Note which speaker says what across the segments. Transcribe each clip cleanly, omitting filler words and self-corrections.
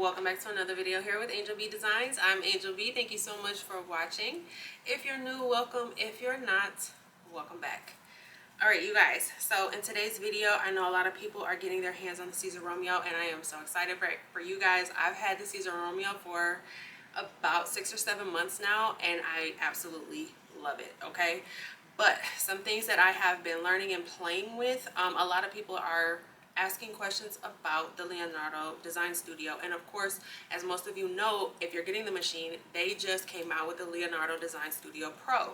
Speaker 1: welcome back to another video here with Angel B Designs. I'm Angel B. Thank you so much for watching. If you're new, welcome. If you're not, welcome back. All right, you guys, so in today's video, I know a lot of people are getting their hands on the Siser Romeo, and I am so excited for you guys. I've had the Siser Romeo for about 6 or 7 months now, and I absolutely love it, okay? But some things that I have been learning and playing with, a lot of people are asking questions about the Leonardo Design Studio. And of course, as most of you know, if you're getting the machine, they just came out with the Leonardo Design Studio Pro,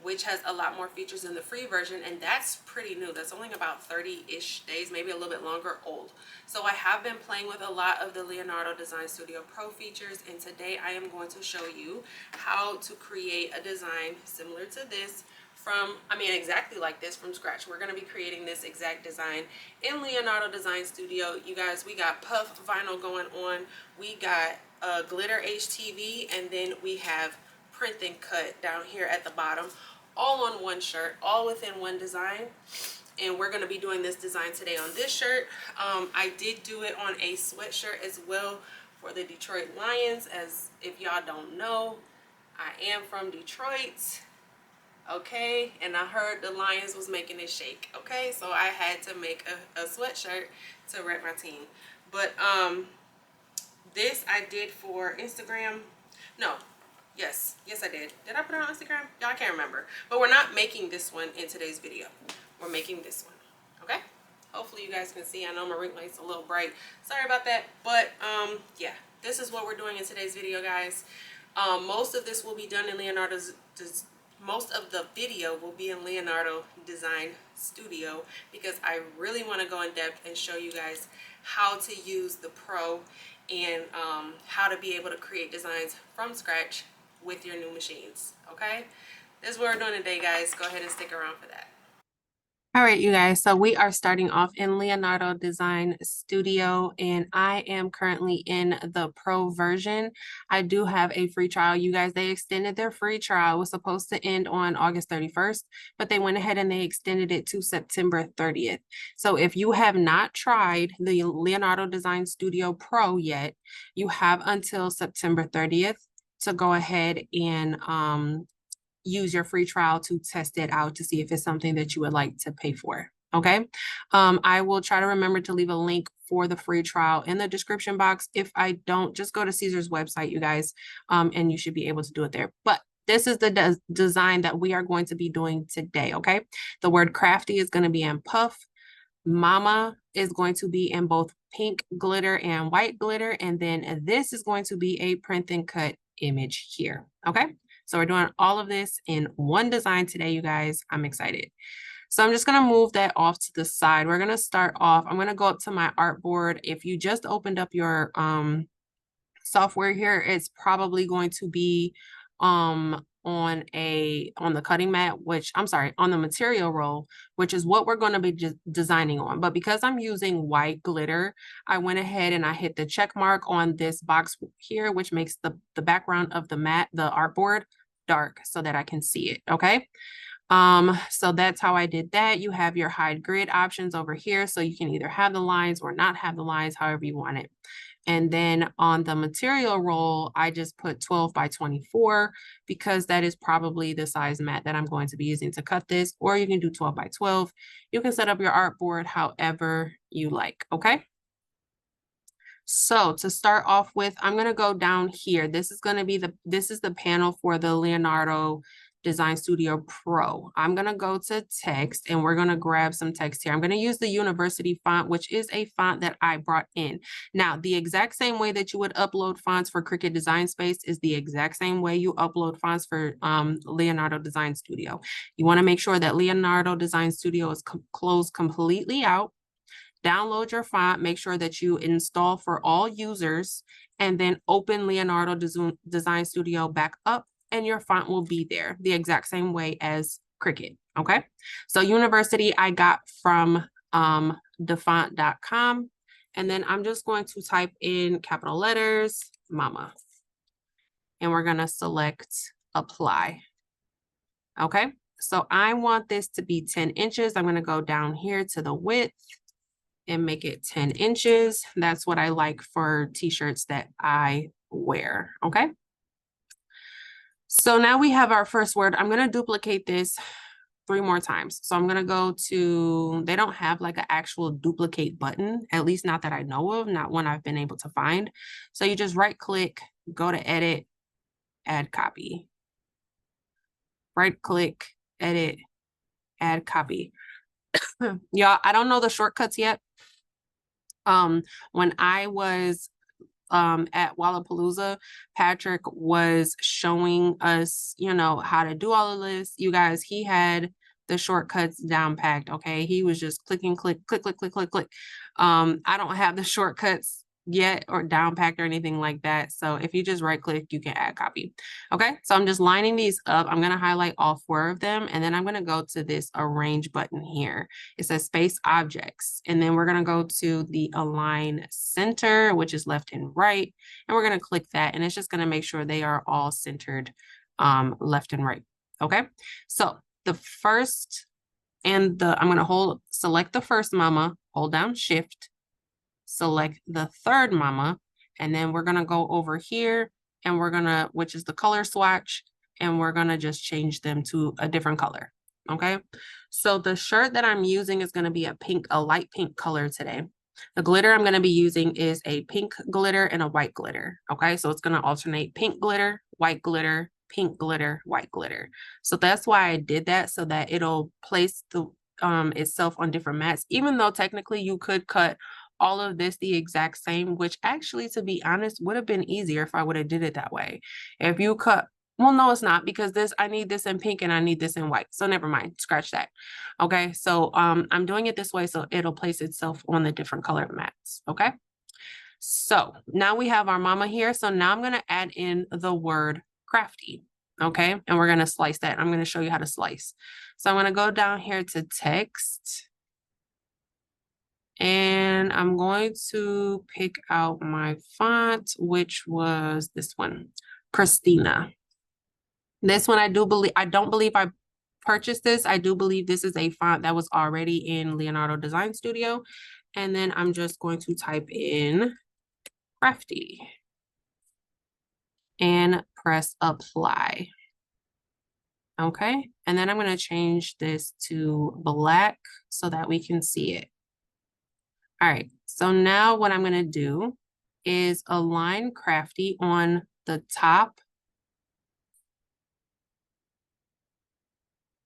Speaker 1: which has a lot more features in the free version, and that's pretty new. That's only about 30-ish days, maybe a little bit longer old. So I have been playing with a lot of the Leonardo Design Studio Pro features, and today I am going to show you how to create a design similar to this exactly like this from scratch. We're going to be creating this exact design in Leonardo Design Studio. You guys, we got puff vinyl going on, we got glitter HTV, and then we have print and cut down here at the bottom, all on one shirt, all within one design. And we're going to be doing this design today on this shirt. I did do it on a sweatshirt as well for the Detroit Lions. As if y'all don't know, I am from Detroit. Okay, and I heard the Lions was making it shake. Okay, so I had to make a sweatshirt to rep my team. But this I did for Instagram. No, yes I did. Did I put it on Instagram? Y'all, I can't remember. But we're not making this one in today's video. We're making this one. Okay, hopefully you guys can see. I know my ring light's a little bright, sorry about that. But yeah, this is what we're doing in today's video, guys. Most of this will be done in most of the video will be in Leonardo Design Studio, because I really want to go in depth and show you guys how to use the Pro and how to be able to create designs from scratch with your new machines. Okay, this is what we're doing today, guys. Go ahead and stick around for that. All right, you guys, so we are starting off in Leonardo Design Studio, and I am currently in the Pro version. I do have a free trial. You guys, they extended their free trial. It was supposed to end on August 31st, but they went ahead and they extended it to September 30th. So if you have not tried the Leonardo Design Studio Pro yet, you have until September 30th to go ahead and use your free trial to test it out to see if it's something that you would like to pay for. Okay, I will try to remember to leave a link for the free trial in the description box. If I don't, just go to Caesar's website, you guys, and you should be able to do it there. But this is the design that we are going to be doing today. Okay, the word crafty is going to be in puff. Mama is going to be in both pink glitter and white glitter, and then this is going to be a print and cut image here. Okay, so we're doing all of this in one design today, you guys. I'm excited. So I'm just going to move that off to the side. We're going to start off. I'm going to go up to my artboard. If you just opened up your software here, it's probably going to be on the cutting mat, which I'm sorry, on the material roll, which is what we're going to be just designing on. But because I'm using white glitter, I went ahead and I hit the check mark on this box here, which makes the background of the mat, the artboard, dark so that I can see it. Okay, so that's how I did that. You have your hide grid options over here, so you can either have the lines or not have the lines, however you want it. And then on the material roll, I just put 12 by 24 because that is probably the size mat that I'm going to be using to cut this, or you can do 12 by 12. You can set up your artboard however you like, okay? So to start off with, I'm going to go down here. This is going to be this is the panel for the Leonardo Design Studio Pro. I'm going to go to text and we're going to grab some text here. I'm going to use the university font, which is a font that I brought in. Now, the exact same way that you would upload fonts for Cricut Design Space is the exact same way you upload fonts for Leonardo Design Studio. You want to make sure that Leonardo Design Studio is closed completely out. Download your font, make sure that you install for all users, and then open Leonardo Design Studio back up, and your font will be there the exact same way as Cricut. Okay, so university I got from defont.com, and then I'm just going to type in capital letters mama, and we're going to select apply. Okay, so I want this to be 10 inches. I'm going to go down here to the width. and make it 10 inches. That's what I like for t-shirts that I wear, okay? So now we have our first word. I'm gonna duplicate this 3 more times. So I'm gonna go to, they don't have like an actual duplicate button, at least not that I know of, not one I've been able to find. So you just right click, go to edit, add copy. Right click, edit, add copy. Y'all, I don't know the shortcuts yet. When I was at Wallapalooza, Patrick was showing us, you know, how to do all of this. You guys, he had the shortcuts down packed. Okay, he was just clicking, click, click, click, click, click, click. I don't have the shortcuts yet or down packed or anything like that. So if you just right click, you can add copy. Okay, so I'm just lining these up. I'm going to highlight all 4 of them, and then I'm going to go to this arrange button here. It says space objects, and then we're going to go to the align center, which is left and right, and we're going to click that, and it's just going to make sure they are all centered left and right. Okay, so the first and I'm going to select the first mama, hold down shift, select the third mama, and then we're going to go over here and we're going to, which is the color swatch, and we're going to just change them to a different color. Okay, so the shirt that I'm using is going to be a light pink color today. The glitter I'm going to be using is a pink glitter and a white glitter. Okay, so it's going to alternate pink glitter, white glitter, pink glitter, white glitter. So that's why I did that, so that it'll place the itself on different mats, even though technically you could cut all of this the exact same, which actually, to be honest, would have been easier if I would have did it that way. If you cut, well, no, it's not, because I need this in pink and I need this in white. So never mind, scratch that. Okay, so I'm doing it this way so it'll place itself on the different colored mats. Okay, so now we have our mama here. So now I'm going to add in the word crafty. Okay, and we're going to slice that. I'm going to show you how to slice. So I'm going to go down here to text. And I'm going to pick out my font, which was this one, Christina. This one, I don't believe I purchased this. I do believe this is a font that was already in Leonardo Design Studio. And then I'm just going to type in crafty and press apply. Okay, and then I'm going to change this to black so that we can see it. All right, so now what I'm going to do is align crafty on the top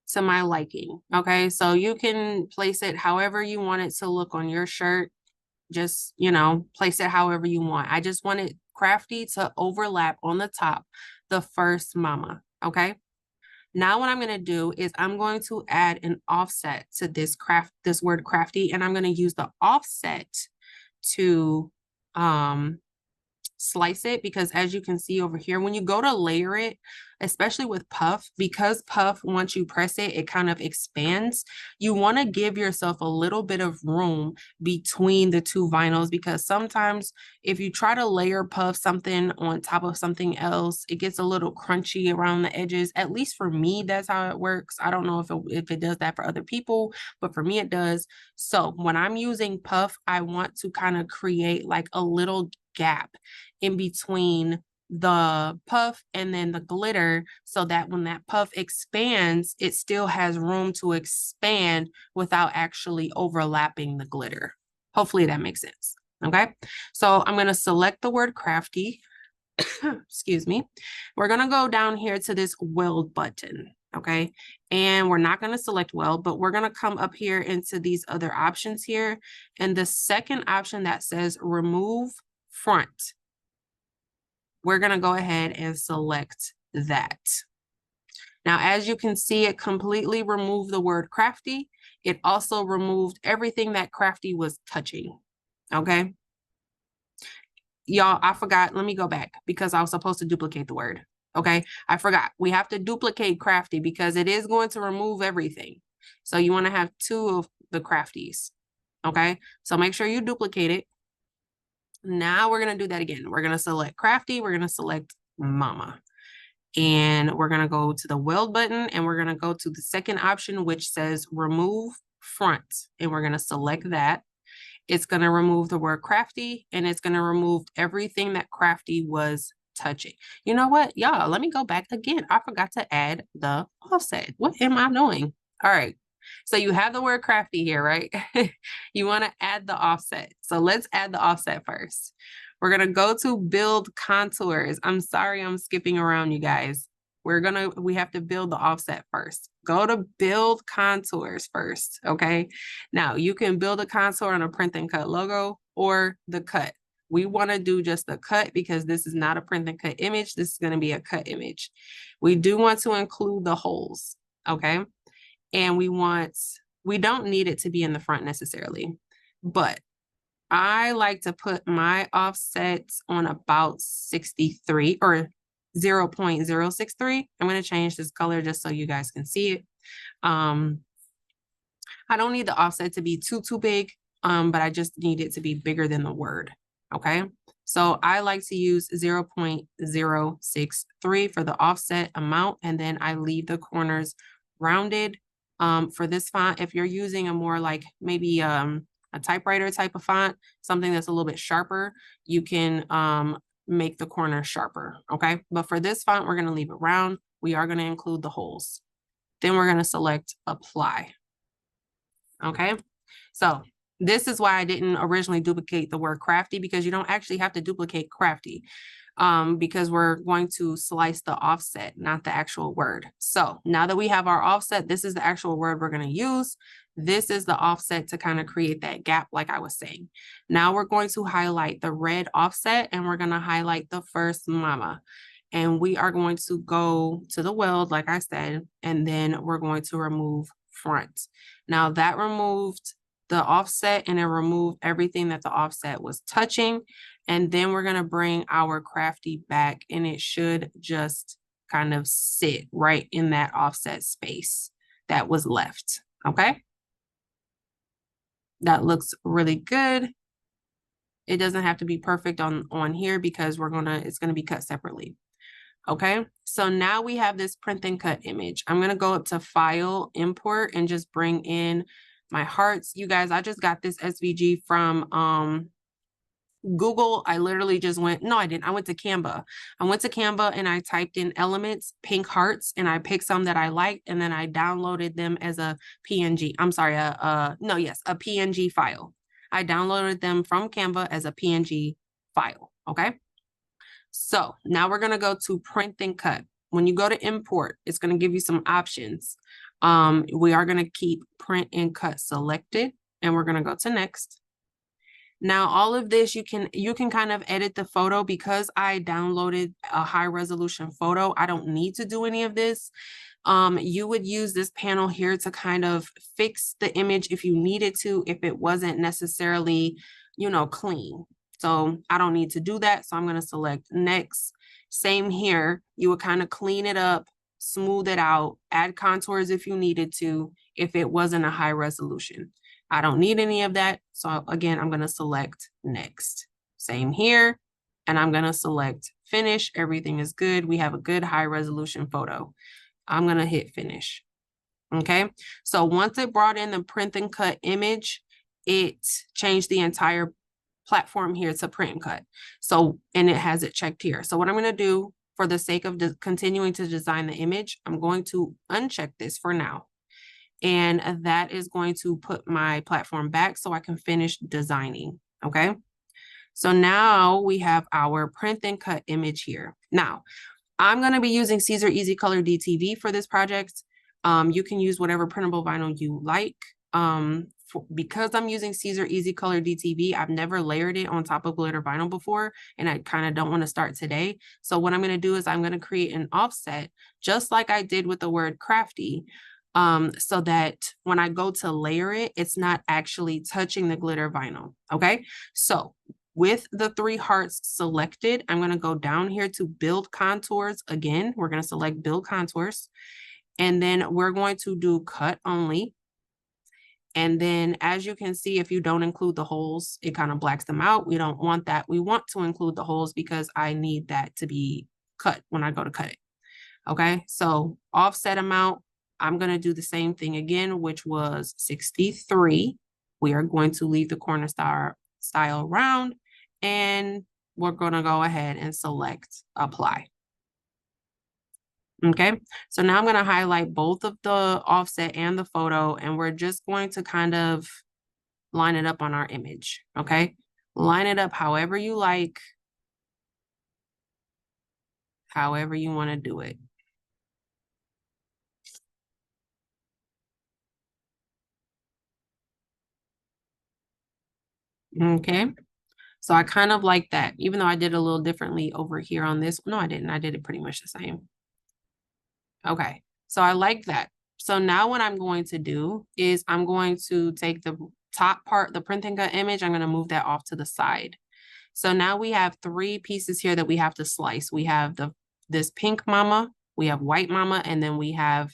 Speaker 1: to my liking. Okay, so you can place it however you want it to look on your shirt. Just, you know, place it however you want. I just want it crafty to overlap on the top, the first mama. Okay. Now what I'm going to do is I'm going to add an offset to this word crafty, and I'm going to use the offset to slice it, because as you can see over here, when you go to layer it, especially with puff, because puff, once you press it, it kind of expands. You want to give yourself a little bit of room between the 2 vinyls, because sometimes if you try to layer puff something on top of something else, it gets a little crunchy around the edges. At least for me, that's how it works. I don't know if it does that for other people, but for me it does. So when I'm using puff, I want to kind of create like a little gap in between the puff and then the glitter, so that when that puff expands, it still has room to expand without actually overlapping the glitter. Hopefully that makes sense. Okay, so I'm going to select the word crafty. Excuse me. We're going to go down here to this weld button. Okay, and we're not going to select weld, but we're going to come up here into these other options here, and the second option that says remove front, we're going to go ahead and select that. Now, as you can see, it completely removed the word crafty. It also removed everything that crafty was touching. Okay. Y'all, I forgot. Let me go back, because I was supposed to duplicate the word. Okay. I forgot. We have to duplicate crafty because it is going to remove everything. So you want to have 2 of the crafties. Okay. So make sure you duplicate it. Now we're going to do that again. We're going to select crafty. We're going to select mama. And we're going to go to the weld button, and we're going to go to the second option, which says remove front. And we're going to select that. It's going to remove the word crafty, and it's going to remove everything that crafty was touching. You know what, y'all, let me go back again. I forgot to add the offset. What am I doing? All right. So you have the word crafty here, right? You want to add the offset. So let's add the offset first. We're going to go to build contours. I'm sorry, I'm skipping around, you guys. We have to build the offset first. Go to build contours first, okay? Now, you can build a contour on a print and cut logo or the cut. We want to do just the cut because this is not a print and cut image. This is going to be a cut image. We do want to include the holes, okay? And we don't need it to be in the front necessarily, but I like to put my offsets on about 63 or 0.063. I'm going to change this color just so you guys can see it. I don't need the offset to be too big, but I just need it to be bigger than the word. Okay. So I like to use 0.063 for the offset amount, and then I leave the corners rounded. For this font, if you're using a more like maybe a typewriter type of font, something that's a little bit sharper, you can make the corner sharper, okay? But for this font, we're gonna leave it round. We are gonna include the holes. Then we're gonna select apply, okay? So this is why I didn't originally duplicate the word crafty, because you don't actually have to duplicate crafty. Because we're going to slice the offset, not the actual word. So now that we have our offset, this is the actual word we're going to use. This is the offset to kind of create that gap, like I was saying. Now we're going to highlight the red offset, and we're going to highlight the first mama. And we are going to go to the weld, like I said, and then we're going to remove front. Now that removed the offset, and it removed everything that the offset was touching. And then we're going to bring our crafty back, and it should just kind of sit right in that offset space that was left. Okay. That looks really good. It doesn't have to be perfect on here because it's going to be cut separately. Okay. So now we have this print and cut image. I'm going to go up to file, import, and just bring in my hearts. You guys, I just got this SVG from Google. I literally just went, no, I didn't. I went to Canva. I went to Canva and I typed in elements, pink hearts, and I picked some that I liked, and then I downloaded them as a PNG. I'm sorry, a PNG file. I downloaded them from Canva as a PNG file. Okay. So now we're going to go to print and cut. When you go to import, it's going to give you some options. We are going to keep print and cut selected, and we're going to go to next. Now, all of this, you can kind of edit the photo. Because I downloaded a high resolution photo, I don't need to do any of this. You would use this panel here to kind of fix the image if you needed to, if it wasn't necessarily, clean. So I don't need to do that. So I'm going to select next. Same here. You would kind of clean it up, smooth it out, add contours if you needed to, if it wasn't a high resolution. I don't need any of that. So again, I'm going to select next. Same here. And I'm going to select finish. Everything is good. We have a good high resolution photo. I'm going to hit finish. Okay. So once it brought in the print and cut image, it changed the entire platform here to print and cut. So, and it has it checked here. So what I'm going to do, for the sake of continuing to design the image, I'm going to uncheck this for now. And that is going to put my platform back so I can finish designing. Okay. So now we have our print and cut image here. Now I'm going to be using Caesar EasyColor DTV for this project. You can use whatever printable vinyl you like. Because I'm using Caesar EasyColor DTV, I've never layered it on top of glitter vinyl before, and I kind of don't want to start today. So what I'm going to do is I'm going to create an offset, just like I did with the word crafty, so that when I go to layer it, it's not actually touching the glitter vinyl. Okay. So with the 3 hearts selected, I'm going to go down here to build contours. Again, we're going to select build contours, and then we're going to do cut only. And then, as you can see, if you don't include the holes, it kind of blacks them out. We don't want that. We want to include the holes because I need that to be cut when I go to cut it. Okay. So offset amount, I'm going to do the same thing again, which was 63. We are going to leave the corner style round, and we're going to go ahead and select apply. Okay, so now I'm going to highlight both of the offset and the photo, and we're just going to kind of line it up on our image. Okay, line it up however you like, however you want to do it. Okay, so I kind of like that, even though I did a little differently over here on this. No, I didn't. I did it pretty much the same. Okay, so I like that. So now what I'm going to do is I'm going to take the top part, the print and cut image, I'm going to move that off to the side. So now we have 3 pieces here that we have to slice. We have this pink mama, we have white mama, and then we have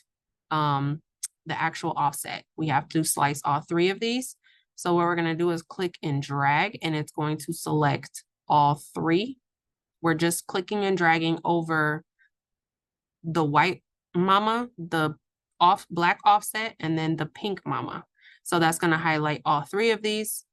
Speaker 1: the actual offset. We have to slice all 3 of these. So what we're going to do is click and drag, and it's going to select all 3. We're just clicking and dragging over the white mama, the black offset, and then the pink mama. So that's going to highlight all 3 of these.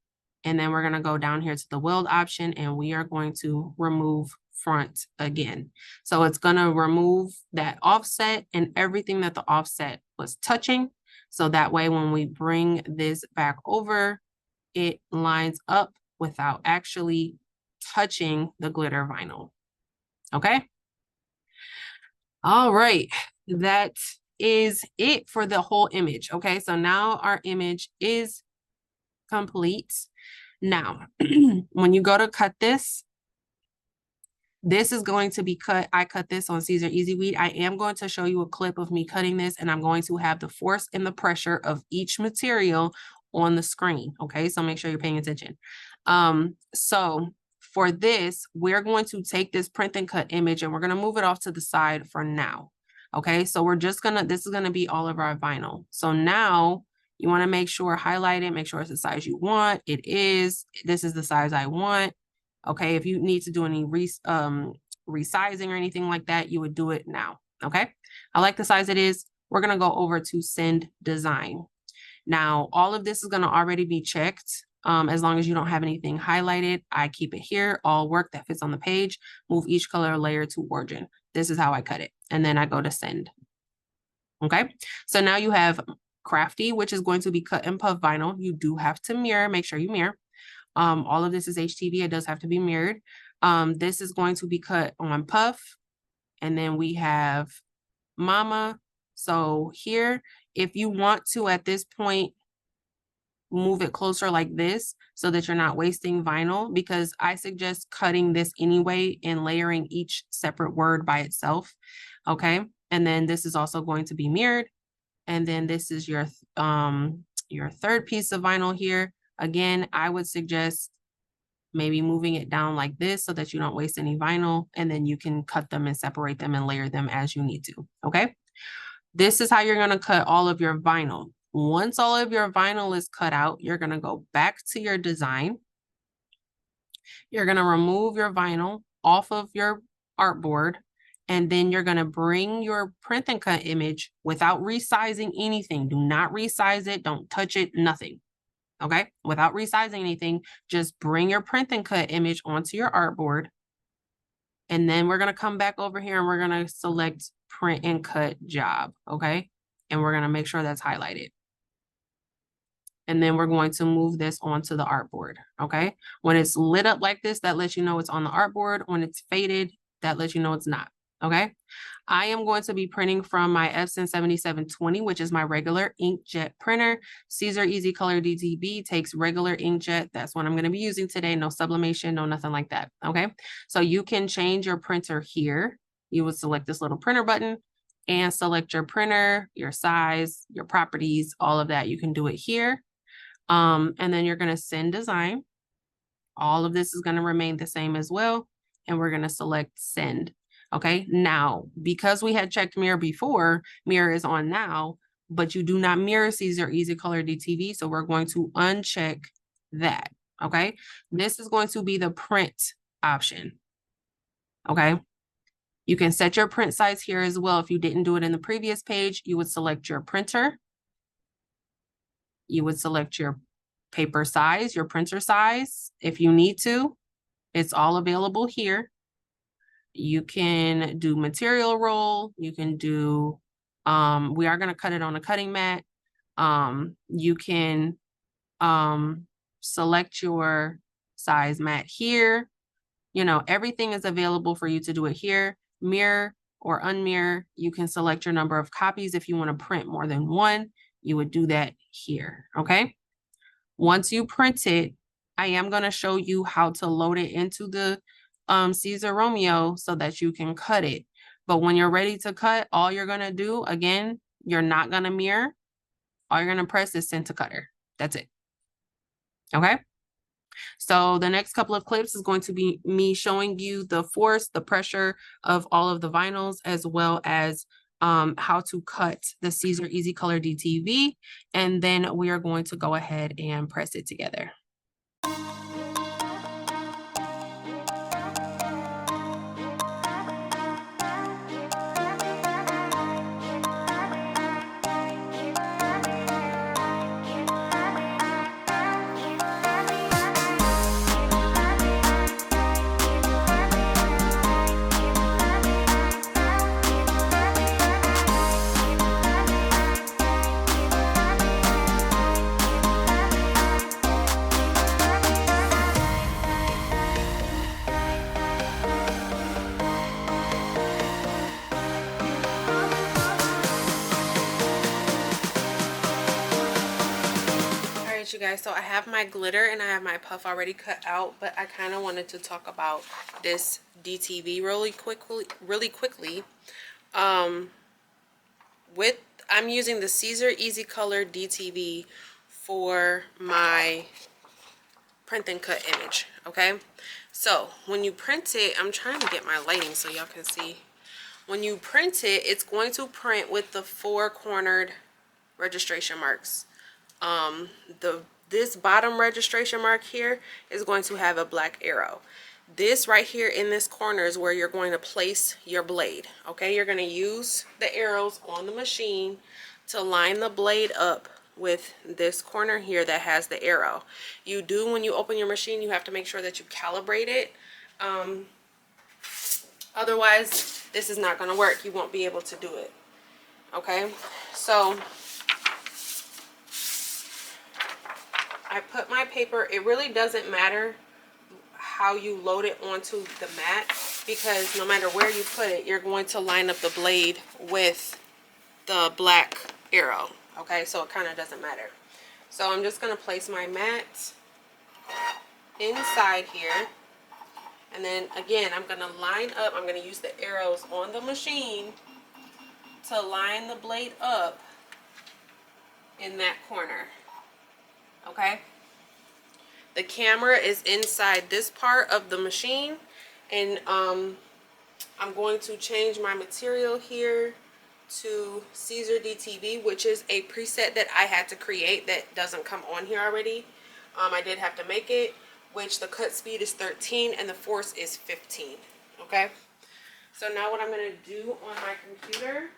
Speaker 1: And then we're going to go down here to the weld option, and we are going to remove front again. So it's going to remove that offset and everything that the offset was touching. So that way, when we bring this back over, it lines up without actually touching the glitter vinyl. Okay. All right. That is it for the whole image. Okay. So now our image is complete. Now, when you go to cut this, this is going to be cut. I cut this on Caesar EasyWeed. I am going to show you a clip of me cutting this, and I'm going to have the force and the pressure of each material on the screen. Okay, so make sure you're paying attention. So for this, we're going to take this print and cut image, and we're going to move it off to the side for now. Okay, so we're just gonna, this is going to be all of our vinyl. So now you want to make sure, highlight it, make sure it's the size you want. It is, this is the size I want. Okay, if you need to do any resizing or anything like that, you would do it now. Okay, I like the size it is. We're going to go over to send design. Now, all of this is going to already be checked. As long as you don't have anything highlighted, I keep it here. All work that fits on the page, move each color layer to origin. This is how I cut it. And then I go to send. Okay, so now you have crafty, which is going to be cut in puff vinyl. You do have to mirror, make sure you mirror. All of this is HTV. It does have to be mirrored. This is going to be cut on puff. And then we have mama. So here, if you want to, at this point, move it closer like this so that you're not wasting vinyl, because I suggest cutting this anyway and layering each separate word by itself. Okay. And then this is also going to be mirrored. And then this is your third piece of vinyl here. Again, I would suggest maybe moving it down like this so that you don't waste any vinyl, and then you can cut them and separate them and layer them as you need to. Okay. This is how you're going to cut all of your vinyl. Once all of your vinyl is cut out, you're going to go back to your design. You're going to remove your vinyl off of your artboard, and then you're going to bring your print and cut image without resizing anything. Do not resize it. Don't touch it. Nothing. Okay. Without resizing anything, just bring your print and cut image onto your artboard. And then we're going to come back over here and we're going to select print and cut job. Okay. And we're going to make sure that's highlighted. And then we're going to move this onto the artboard. Okay. When it's lit up like this, that lets you know it's on the artboard. When it's faded, that lets you know it's not. Okay. I am going to be printing from my Epson 7720, which is my regular inkjet printer. Caesar EasyColor DTV takes regular inkjet. That's what I'm going to be using today. No sublimation, no nothing like that. Okay. So you can change your printer here. You would select this little printer button and select your printer, your size, your properties, all of that. You can do it here. And then you're going to send design. All of this is going to remain the same as well. And we're going to select send. Okay, now, because we had checked mirror before, mirror is on now, but you do not mirror Caesar EasyColor DTV, so we're going to uncheck that. Okay, this is going to be the print option. Okay, you can set your print size here as well. If you didn't do it in the previous page, you would select your printer. You would select your paper size, your printer size, if you need to. It's all available here. You can do material roll. You can do, we are going to cut it on a cutting mat. You can select your size mat here. You know, everything is available for you to do it here. Mirror or unmirror, you can select your number of copies. If you want to print more than one, you would do that here, okay? Once you print it, I am going to show you how to load it into the Siser Romeo so that you can cut it. But when you're ready to cut, all you're going to do, again, you're not going to mirror. All you're going to press is send to cutter. That's it. Okay? So the next couple of clips is going to be me showing you the force, the pressure of all of the vinyls, as well as how to cut the Caesar EasyColor DTV. And then we are going to go ahead and press it together. You guys, so I have my glitter and I have my puff already cut out, but I kind of wanted to talk about this DTV really quickly. I'm using the Caesar EasyColor DTV for my print and cut image. Okay, so when you print it, I'm trying to get my lighting so y'all can see. When you print it, it's going to print with the 4 cornered registration marks. This bottom registration mark here is going to have a black arrow. This right here in this corner is where you're going to place your blade. Okay, you're going to use the arrows on the machine to line the blade up with this corner here that has the arrow. You do, when you open your machine, you have to make sure that you calibrate it. Otherwise, this is not going to work. You won't be able to do it. Okay, so I put my paper. It really doesn't matter how you load it onto the mat, because no matter where you put it, you're going to line up the blade with the black arrow. Okay, so it kind of doesn't matter. So I'm just going to place my mat inside here. And then again, I'm going to line up. I'm going to use the arrows on the machine to line the blade up in that corner. Okay, the camera is inside this part of the machine, and I'm going to change my material here to Caesar DTV, which is a preset that I had to create that doesn't come on here already. I did have to make it, which the cut speed is 13 and the force is 15. Okay, so now what I'm going to do on my computer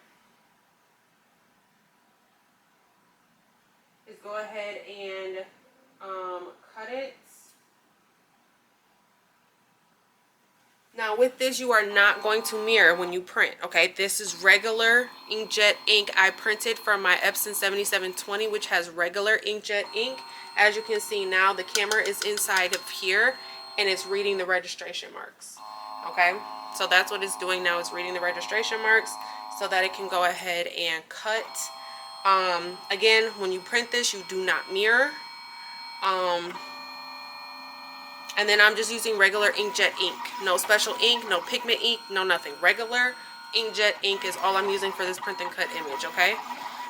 Speaker 1: is go ahead and cut it. Now with this, you are not going to mirror when you print. Okay, this is regular inkjet ink. I printed from my Epson 7720, which has regular inkjet ink. As you can see now, the camera is inside of here and it's reading the registration marks. Okay, so that's what it's doing now. It's reading the registration marks so that it can go ahead and cut. Again, when you print this, you do not mirror. And then I'm just using regular inkjet ink. No special ink, no pigment ink, no nothing. Regular inkjet ink is all I'm using for this print and cut image, okay?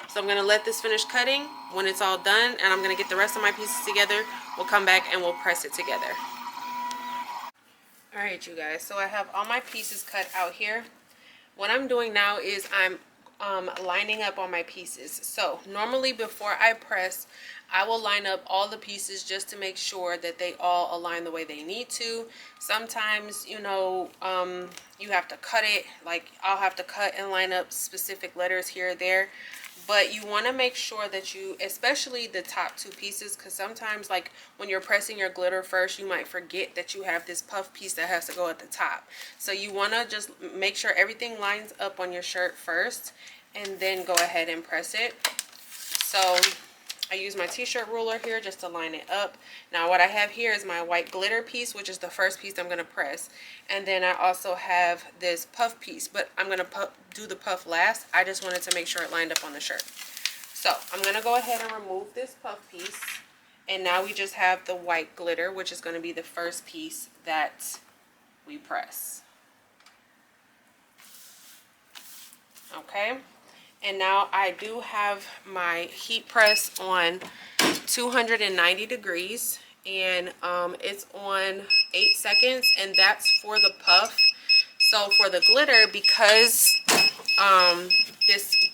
Speaker 1: So I'm going to let this finish cutting. When it's all done and I'm going to get the rest of my pieces together, we'll come back and we'll press it together. Alright, you guys, so I have all my pieces cut out here. What I'm doing now is I'm lining up all my pieces. So normally before I press, I will line up all the pieces just to make sure that they all align the way they need to. Sometimes, you know, you have to cut it, like I'll have to cut and line up specific letters here or there. But you want to make sure that you, especially the top two pieces, because sometimes like when you're pressing your glitter first, you might forget that you have this puff piece that has to go at the top. So you want to just make sure everything lines up on your shirt first and then go ahead and press it. So I use my t-shirt ruler here just to line it up. Now what I have here is my white glitter piece, which is the first piece I'm going to press. And then I also have this puff piece, but I'm going to do the puff last. I just wanted to make sure it lined up on the shirt. So I'm going to go ahead and remove this puff piece. And now we just have the white glitter, which is going to be the first piece that we press. Okay. And now I do have my heat press on 290 degrees, and it's on 8 seconds, and that's for the puff. So for the glitter, because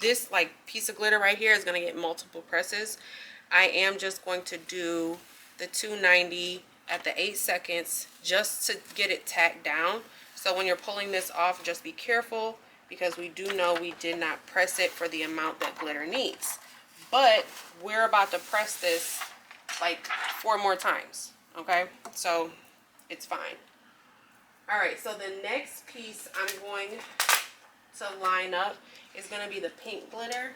Speaker 1: this like piece of glitter right here is going to get multiple presses, I am just going to do the 290 at the 8 seconds just to get it tacked down. So when you're pulling this off, just be careful, because we do know we did not press it for the amount that glitter needs. But we're about to press this like 4 more times, okay? So it's fine. All right, so the next piece I'm going to line up is going to be the pink glitter.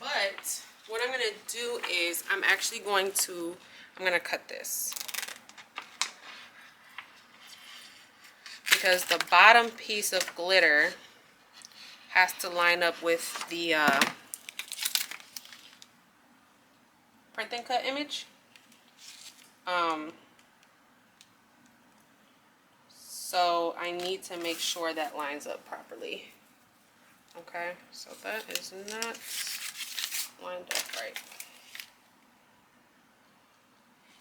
Speaker 1: But what I'm going to do is I'm going to cut this, because the bottom piece of glitter has to line up with the print and cut image. So I need to make sure that lines up properly. Okay, so that is not lined up right.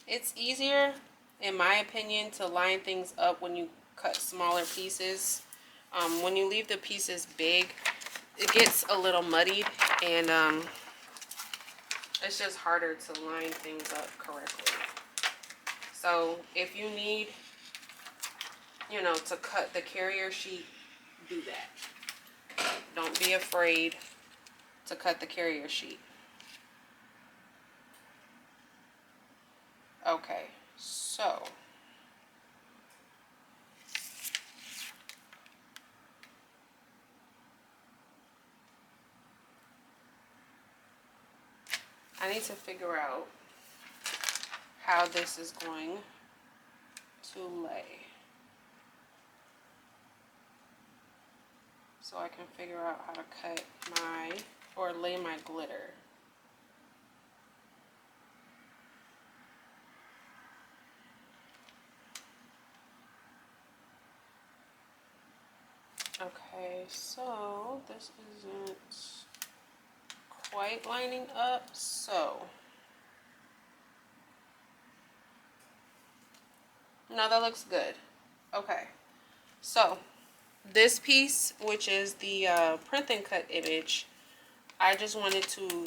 Speaker 1: It's easier, in my opinion, to line things up when you cut smaller pieces. When you leave the pieces big, it gets a little muddied, and it's just harder to line things up correctly. So if you need, you know, to cut the carrier sheet, do that. Don't be afraid to cut the carrier sheet. Okay, so I need to figure out how this is going to lay, so I can figure out how to cut my, or lay my glitter. Okay, so this isn't quite lining up, so no, that looks good. Okay, so this piece, which is the print and cut image, I just wanted to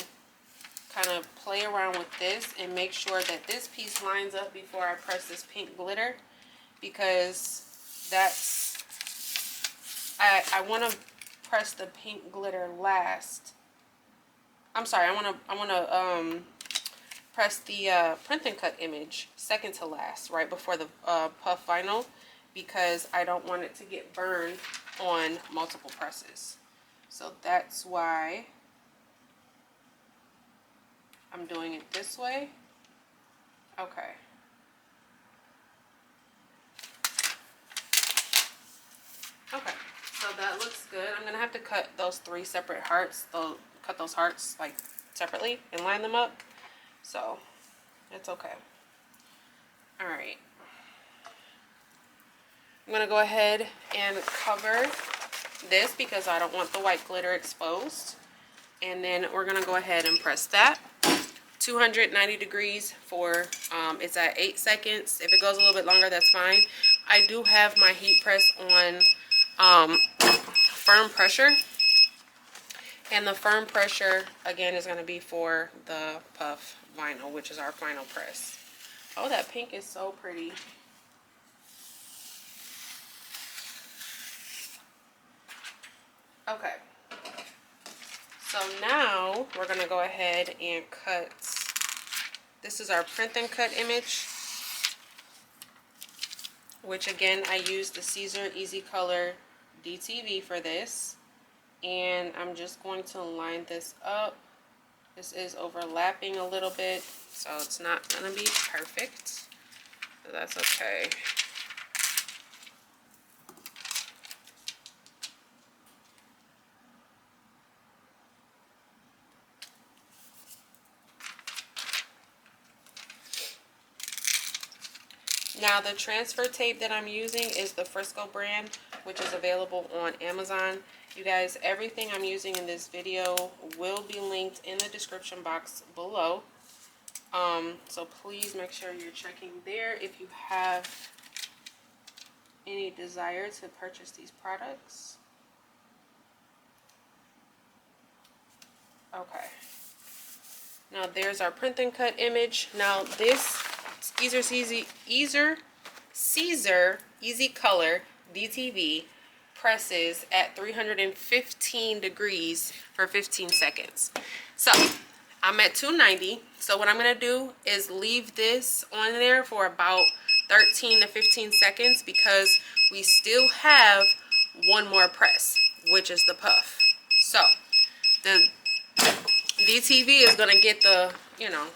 Speaker 1: kind of play around with this and make sure that this piece lines up before I press this pink glitter, because that's, I want to press the pink glitter last. I'm sorry, I want to press the print and cut image second to last, right before the puff vinyl, because I don't want it to get burned on multiple presses. So that's why I'm doing it this way. Okay. Okay, so that looks good. I'm gonna have to cut those 3 separate hearts. Cut those hearts like separately and line them up. So it's okay. All right. I'm gonna go ahead and cover this because I don't want the white glitter exposed. And then we're gonna go ahead and press that. 290 degrees for, it's at 8 seconds. If it goes a little bit longer, that's fine. I do have my heat press on firm pressure, and the firm pressure again is going to be for the puff vinyl, which is our final press. Oh, that pink is so pretty. Okay, So now we're gonna go ahead and cut. This is our print and cut image, which again, I used the Caesar EasyColor DTV for this. And I'm just going to line this up. This is overlapping a little bit, so it's not gonna be perfect, but that's okay. Now the transfer tape that I'm using is the Frisco brand, which is available on Amazon. You guys, everything I'm using in this video will be linked in the description box below. So please make sure you're checking there if you have any desire to purchase these products. Okay. Now there's our print and cut image. Now this Caesar EasyColor DTV presses at 315 degrees for 15 seconds. So I'm at 290. So what I'm gonna do is leave this on there for about 13 to 15 seconds because we still have one more press, which is the puff. So the DTV is gonna get the, you know,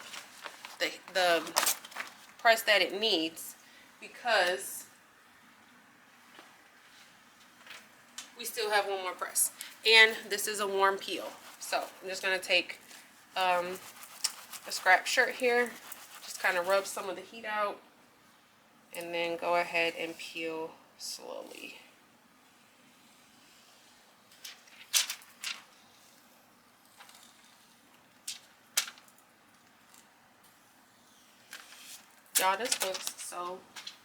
Speaker 1: the press that it needs because we still have one more press, and this is a warm peel. So I'm just gonna take a scrap shirt here, just kind of rub some of the heat out, and then go ahead and peel slowly. Y'all, this looks so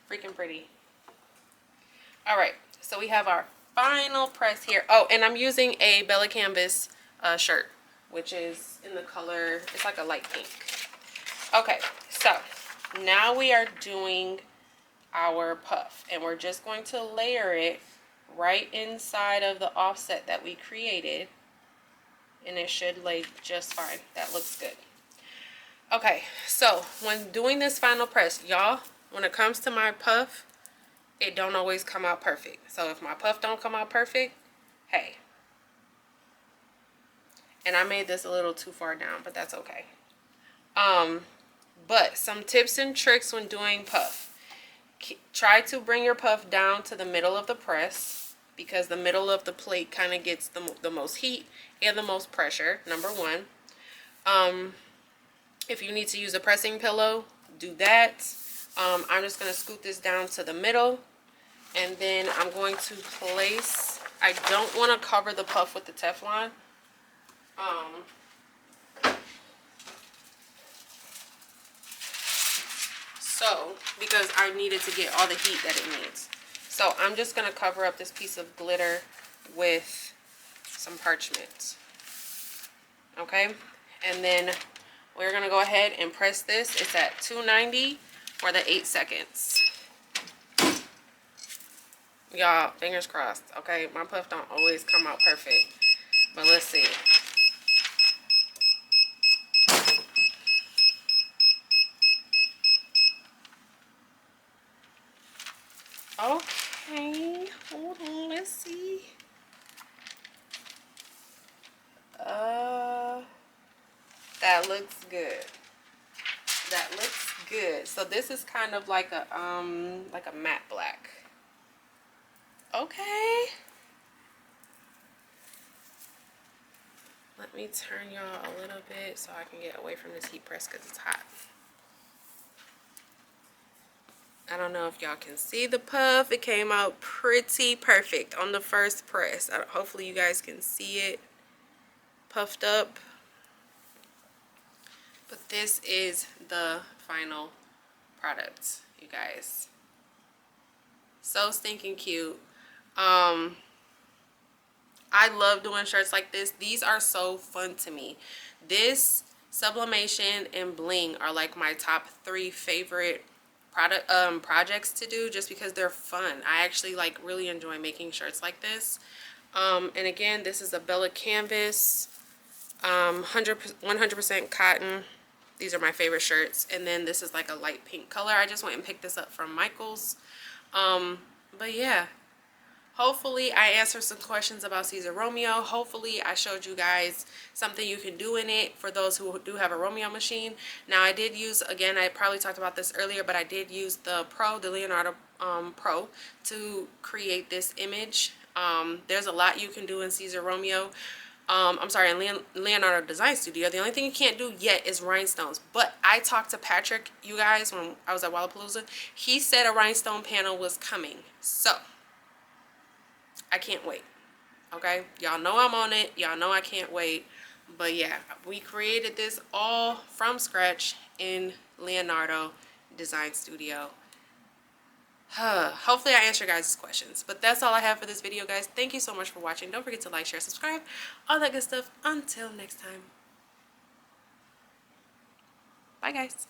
Speaker 1: freaking pretty. All right, so we have our final press here. Oh, and I'm using a Bella Canvas shirt, which is in the color, it's like a light pink. Okay, so now we are doing our puff, and we're just going to layer it right inside of the offset that we created, and it should lay just fine. That looks good. Okay, so when doing this final press, y'all, when it comes to my puff, it don't always come out perfect. So if my puff don't come out perfect, hey. And I made this a little too far down, but that's okay. But some tips and tricks when doing puff. Try to bring your puff down to the middle of the press, because the middle of the plate kind of gets the most heat and the most pressure, number one. If you need to use a pressing pillow, do that. I'm just going to scoot this down to the middle, and then I'm going to place, I don't want to cover the puff with the Teflon. Because I needed to get all the heat that it needs. So I'm just going to cover up this piece of glitter with some parchment. Okay, and then we're going to go ahead and press this. It's at 290 for the 8 seconds. Y'all, fingers crossed. Okay, my puff don't always come out perfect, but let's see. Okay, hold on, let's see. That looks good. That looks good. So this is kind of like a matte black. Okay. Let me turn y'all a little bit so I can get away from this heat press because it's hot. I don't know if y'all can see the puff. It came out pretty perfect on the first press. Hopefully you guys can see it puffed up. But this is the final product, you guys. So stinking cute. I love doing shirts like this. These are so fun to me. This, sublimation, and bling are like my top 3 favorite projects to do, just because they're fun. I actually like really enjoy making shirts like this. And again, this is a Bella Canvas 100% cotton. These are my favorite shirts. And then this is like a light pink color. I just went and picked this up from Michael's. But yeah, hopefully I answered some questions about Caesar Romeo. Hopefully I showed you guys something you can do in it for those who do have a Romeo machine. Now I did use, again, I probably talked about this earlier, but I did use the Pro, the Leonardo Pro, to create this image. There's a lot you can do in Caesar Romeo. I'm sorry, in Leonardo Design Studio. The only thing you can't do yet is rhinestones. But I talked to Patrick, you guys, when I was at Wallapalooza. He said a rhinestone panel was coming. So I can't wait. Okay, y'all know I'm on it. Y'all know I can't wait. But yeah, we created this all from scratch in Leonardo Design Studio. Hopefully I answer guys' questions. But that's all I have for this video, guys. Thank you so much for watching. Don't forget to like, share, subscribe, all that good stuff. Until next time. Bye, guys.